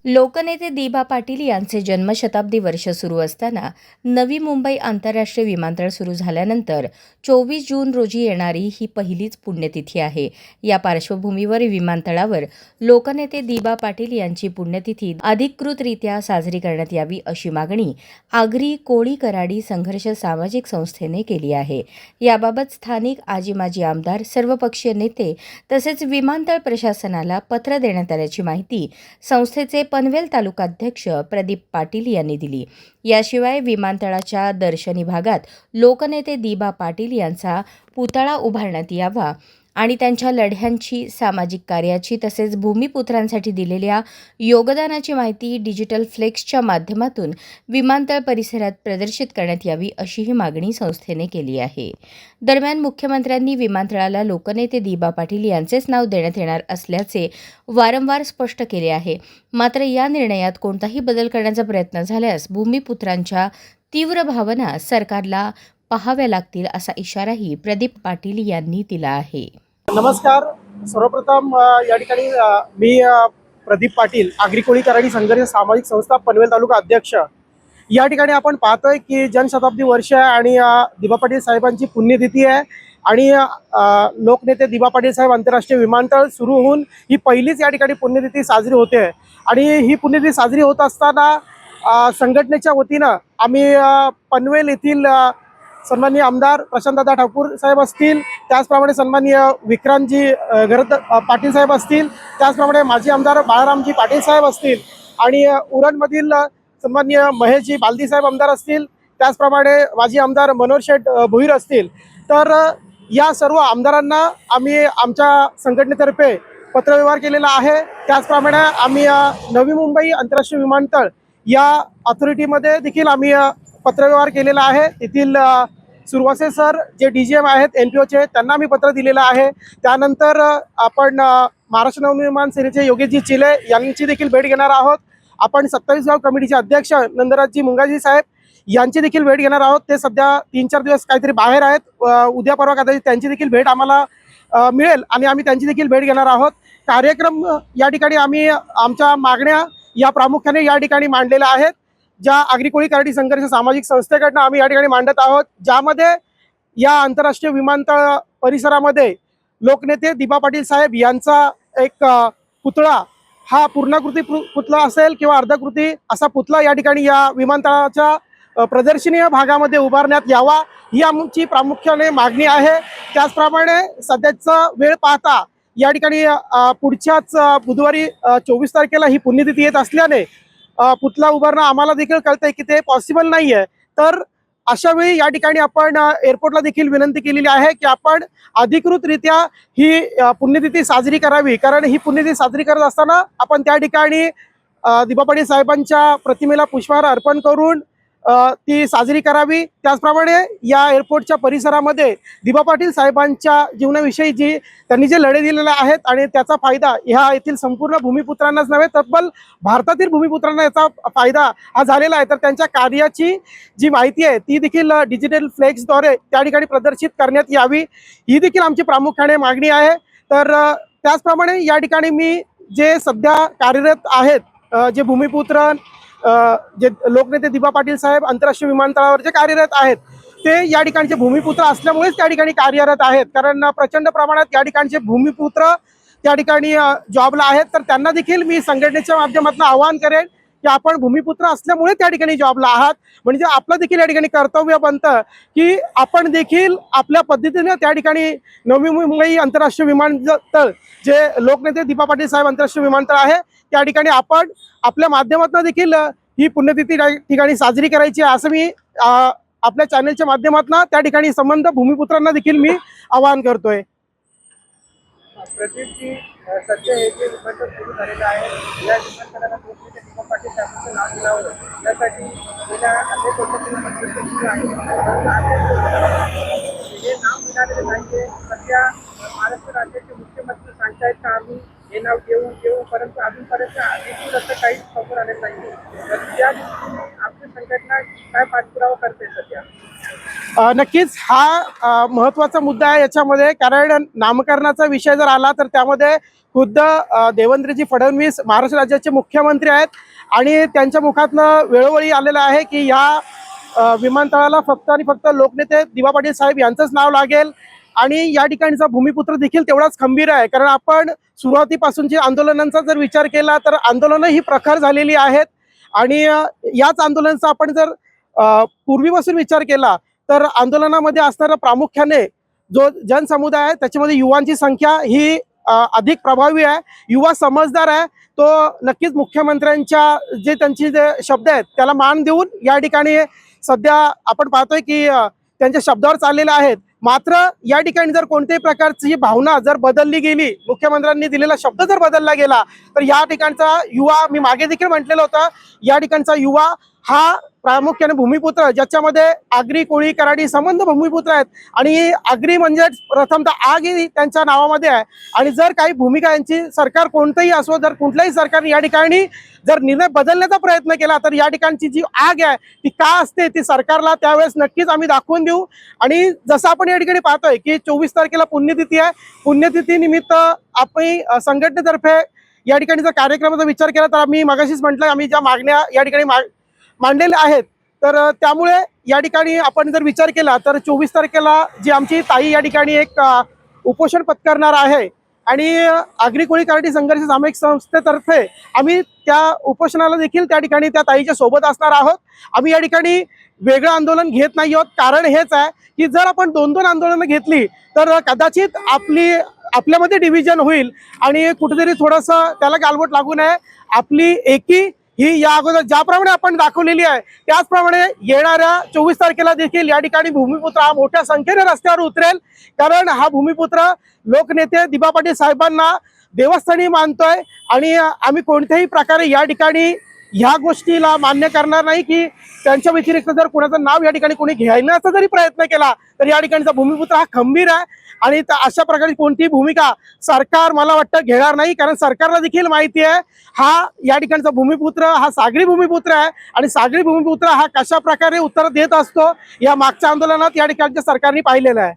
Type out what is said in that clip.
लोकनेते दिबा पाटील यांचे जन्मशताब्दी वर्ष सुरू असताना नवी मुंबई आंतरराष्ट्रीय विमानतळ सुरू झाल्यानंतर 24 जून रोजी येणारी ही पहिलीच पुण्यतिथी आहे. या पार्श्वभूमीवर विमानतळावर लोकनेते दिबा पाटील यांची पुण्यतिथी अधिकृतरित्या साजरी करण्यात यावी अशी मागणी आगरी कोळी कराडी संघर्ष सामाजिक संस्थेने केली आहे. याबाबत स्थानिक आजी माजी आमदार, सर्वपक्षीय नेते तसेच विमानतळ प्रशासनाला पत्र देण्यात आल्याची माहिती संस्थेचे पनवेल तालुकाध्यक्ष प्रदीप पाटील यांनी दिली. याशिवाय विमानतळाच्या दर्शनी भागात लोकनेते दिबा पाटील यांचा पुतळा उभारण्यात यावा आणि त्यांच्या लढ्यांची, सामाजिक कार्याची तसेच भूमिपुत्रांसाठी दिलेल्या योगदानाची माहिती डिजिटल फ्लेक्सच्या माध्यमातून विमानतळ परिसरात प्रदर्शित करण्यात यावी अशीही मागणी संस्थेने केली आहे. दरम्यान मुख्यमंत्र्यांनी विमानतळाला लोकनेते दिबा पाटील यांचेच नाव देण्यात येणार असल्याचे वारंवार स्पष्ट केले आहे. मात्र या निर्णयात कोणताही बदल करण्याचा प्रयत्न झाल्यास भूमिपुत्रांच्या तीव्र भावना सरकारला पाहाव्या लागतील असा इशाराही प्रदीप पाटील यांनी दिला आहे. नमस्कार. सर्वप्रथम या ठिकाणी मी प्रदीप पाटील, आगरी कोळी कराडी संघर्ष सामाजिक संस्था पनवेल तालुका अध्यक्ष. या ठिकाणी आपण पाहतोय की जनशताब्दी वर्ष आहे आणि दिबा पाटील साहेबांची पुण्यतिथी आहे आणि लोकनेते दिबा पाटील साहेब आंतरराष्ट्रीय विमानतळ सुरू होऊन ही पहिलीच या ठिकाणी पुण्यतिथी साजरी होते. आणि ही पुण्यतिथी साजरी होत असताना संघटनेच्या वतीनं आम्ही पनवेल येथील सन्माननीय आमदार प्रशांतदादा ठाकूर साहेब असतील, त्याचप्रमाणे सन्माननीय विक्रांतजी घरत पाटील साहेब असतील, त्याचप्रमाणे माजी आमदार बाळारामजी पाटील साहेब असतील आणि उरणमधील सन्माननीय महेशजी बालदी साहेब आमदार असतील, त्याचप्रमाणे माजी आमदार मनोहर शेठ भोईर असतील. तर या सर्व आमदारांना आम्ही आमच्या संघटनेतर्फे पत्रव्यवहार केलेला आहे. त्याचप्रमाणे आम्ही नवी मुंबई आंतरराष्ट्रीय विमानतळ या अथॉरिटीमध्ये देखील आम्ही पत्रव्यवहार केलेला आहे. तेथील सुरवासे सर जे DGM आहेत NPOचे, त्यांना आम्ही पत्र दिलेलं आहे. त्यानंतर आपण महाराष्ट्र नवनिर्माण सेनेचे योगेशजी चिले यांची देखील भेट घेणार आहोत. आपण 27 गाव कमिटीचे अध्यक्ष नंदराजजी मुंगाजी साहेब यांची देखील भेट घेणार आहोत. ते सध्या 3-4 दिवस काहीतरी बाहेर आहेत. उद्या परवा कदाचित त्यांची देखील भेट आम्हाला मिळेल आणि आम्ही त्यांची देखील भेट घेणार आहोत. कार्यक्रम या ठिकाणी आम्ही आमच्या मागण्या या प्रामुख्याने या ठिकाणी मांडलेल्या आहेत, ज्या आगरी कोळी कराडी संघर्ष सामाजिक संस्थेकडनं आम्ही या ठिकाणी मांडत आहोत. ज्यामध्ये या आंतरराष्ट्रीय विमानतळ परिसरामध्ये लोकनेते दिबा पाटील साहेब यांचा एक पुतळा, हा पूर्णाकृती पुतळा असेल किंवा अर्धकृती असा पुतळा या ठिकाणी या विमानतळाच्या प्रदर्शनीय भागामध्ये उभारण्यात यावा, ही आमची प्रामुख्याने मागणी आहे. त्याचप्रमाणे सध्याचा वेळ पाहता या ठिकाणी पुढच्याच बुधवारी 24 तारखेला ही पुण्यतिथी येत असल्याने पुतळा उभारणं आम्हाला देखील कळतंय की ते पॉसिबल नाही आहे. तर अशा वेळी या ठिकाणी आपण एअरपोर्टला देखील विनंती केलेली आहे की आपण अधिकृतरित्या ही पुण्यतिथी साजरी करावी. कारण ही पुण्यतिथी साजरी करत असताना आपण त्या ठिकाणी दिबा पाटील साहेबांच्या प्रतिमेला पुष्पहार अर्पण करून ती साजरी करावी. त्याचप्रमाणे या एअरपोर्टच्या परिसरामध्ये दिबा पाटील साहेबांच्या जीवनाविषयी त्यांनी जे लढे दिलेले आहेत आणि त्याचा फायदा ह्या येथील संपूर्ण भूमिपुत्रांनाच नव्हे, तब्बल भारतातील भूमिपुत्रांना याचा फायदा हा झालेला आहे. तर त्यांच्या कार्याची जी माहिती आहे ती देखील डिजिटल फ्लेक्सद्वारे त्या ठिकाणी प्रदर्शित करण्यात यावी, ही देखील आमची प्रामुख्याने मागणी आहे. तर त्याचप्रमाणे या ठिकाणी मी जे सध्या कार्यरत आहेत, जे भूमिपुत्र जे लोकनेते दिबा पाटील साहेब आंतरराष्ट्रीय विमानतळावर जे कार्यरत आहेत, ते या ठिकाणचे भूमिपुत्र असल्यामुळेच त्या ठिकाणी कार्यरत आहेत. कारण प्रचंड प्रमाणात या ठिकाणचे भूमिपुत्र त्या ठिकाणी जॉबला आहेत. तर त्यांना देखील मी संघटनेच्या माध्यमातून आवाहन करेन की आपण भूमिपुत्र असल्यामुळे त्या ठिकाणी जॉबला आहात, म्हणजे आपलं देखील या ठिकाणी कर्तव्य बनतं की आपण देखील आपल्या पद्धतीने त्या ठिकाणी नवी मुंबई आंतरराष्ट्रीय विमानतळ, जे लोकनेते दिबा पाटील साहेब आंतरराष्ट्रीय विमानतळ आहे, त्या ठिकाणी आपण आपल्या माध्यमातून देखील ही पुण्यतिथी ठिकाणी साजरी करायची आहे, असं मी आपल्या चॅनलच्या माध्यमातून त्या ठिकाणी संबंध भूमिपुत्रांना देखील मी आवाहन करतोय. प्रदीपजी, सध्या हे जे विमानतळ सुरू झालेलं आहे, या विमानतळाला लोकनेते दिबा पाटील साहेबांचं नाव दिलं त्यासाठी गेल्या अनेक वर्षांपूर्वी मंत्री सुरू आहे. हे नाव मिळालेलं नाहीये. सध्या महाराष्ट्र राज्याचे मुख्यमंत्री सांगतायत का आम्ही हे नाव घेऊ, परंतु अजूनपर्यंत देखील असं काही समोर आलेलं नाही. तर त्या दृष्टीने आपली संघटना काय पाठपुरावा करते सध्या? नक्कीच हा महत्त्वाचा मुद्दा आहे याच्यामध्ये. कारण नामकरणाचा विषय जर आला तर त्यामध्ये खुद्द देवेंद्रजी फडणवीस महाराष्ट्र राज्याचे मुख्यमंत्री आहेत आणि त्यांच्या मुखातनं वेळोवेळी आलेलं आहे की या विमानतळाला फक्त आणि फक्त लोकनेते दिवा पाटील साहेब यांचंच नाव लागेल आणि या ठिकाणचा भूमिपुत्र देखील तेवढाच खंबीर आहे. कारण आपण सुरुवातीपासूनची आंदोलनांचा जर विचार केला तर आंदोलनं ही प्रखर झालेली आहेत आणि याच आंदोलनाचा आपण जर पूर्वीपासून विचार केला तर आंदोलनामध्ये असणारा प्रामुख्याने जो जनसमुदाय आहे त्याच्यामध्ये युवांची संख्या ही अधिक प्रभावी आहे. युवा समजदार आहे. तो नक्कीच मुख्यमंत्र्यांच्या जे त्यांचे जे शब्द आहेत त्याला मान देऊन या ठिकाणी सध्या आपण पाहतोय की त्यांच्या शब्दावर चाललेले आहेत. मात्र या ठिकाणी जर कोणत्याही प्रकारची भावना जर बदलली गेली, मुख्यमंत्र्यांनी दिलेला शब्द जर बदलला गेला तर या ठिकाणचा युवा, मी मागे देखील म्हटलेलं होतं, या ठिकाणचा युवा हा प्रामुख्याने भूमिपुत्र, ज्याच्यामध्ये आगरी, कोळी, कराडी संबंध भूमिपुत्र आहेत आणि आगरी म्हणजे प्रथमतः आग ही त्यांच्या नावामध्ये आहे. आणि जर काही भूमिका यांची सरकार कोणतंही असो, जर कुठल्याही सरकारने या ठिकाणी जर निर्णय बदलण्याचा प्रयत्न केला तर या ठिकाणची जी आग आहे ती का असते ती सरकारला त्यावेळेस नक्कीच आम्ही दाखवून देऊ. आणि जसं आपण या ठिकाणी पाहतोय की 24 तारखेला पुण्यतिथी आहे. पुण्यतिथी निमित्त आपण संघटनेतर्फे या ठिकाणी जर कार्यक्रमाचा विचार केला तर आम्ही मगाशीच म्हटलं, आम्ही ज्या मागण्या या ठिकाणी मांडलेल्या आहेत तर त्यामुळे या ठिकाणी आपण जर विचार केला तर 24 तारखेला जी आमची ताई या ठिकाणी एक उपोषण पत्करणार आहे आणि आगरी कोळी कराडी संघर्ष सामाजिक संस्थेतर्फे आम्ही त्या उपोषणाला देखील त्या ठिकाणी त्या ताईच्या सोबत असणार आहोत. आम्ही या ठिकाणी वेगळं आंदोलन घेत नाही आहोत. कारण हेच आहे की जर आपण 2-2 आंदोलनं घेतली तर कदाचित आपल्यामध्ये डिव्हिजन होईल आणि कुठेतरी थोडंसं त्याला गालबोट लागू नये. आपली एकी ही या अगोदर ज्याप्रमाणे आपण दाखवलेली आहे त्याचप्रमाणे येणाऱ्या 24 तारखेला देखील या ठिकाणी भूमिपुत्र हा मोठ्या संख्येने रस्त्यावर उतरेल. कारण हा भूमिपुत्र लोकनेते दिबा पाटील साहेबांना देवस्थानी मानतोय आणि आम्ही कोणत्याही प्रकारे या ठिकाणी ह्या गोष्टीला मान्य करणार नाही की त्यांच्या व्यतिरिक्त जर कोणाचं नाव या ठिकाणी कोणी घ्यायण्याचा जरी प्रयत्न केला तर या ठिकाणचा भूमिपुत्र हा खंबीर आहे आणि अशा प्रकारची कोणतीही भूमिका सरकार मला वाटतं घेणार नाही. कारण सरकारला देखील माहिती आहे हा या ठिकाणचा भूमिपुत्र हा सागरी भूमिपुत्र आहे आणि सागरी भूमिपुत्र हा कशा प्रकारे उत्तर देत असतो या मागच्या आंदोलनात या ठिकाणच्या सरकारने पाहिलेलं आहे.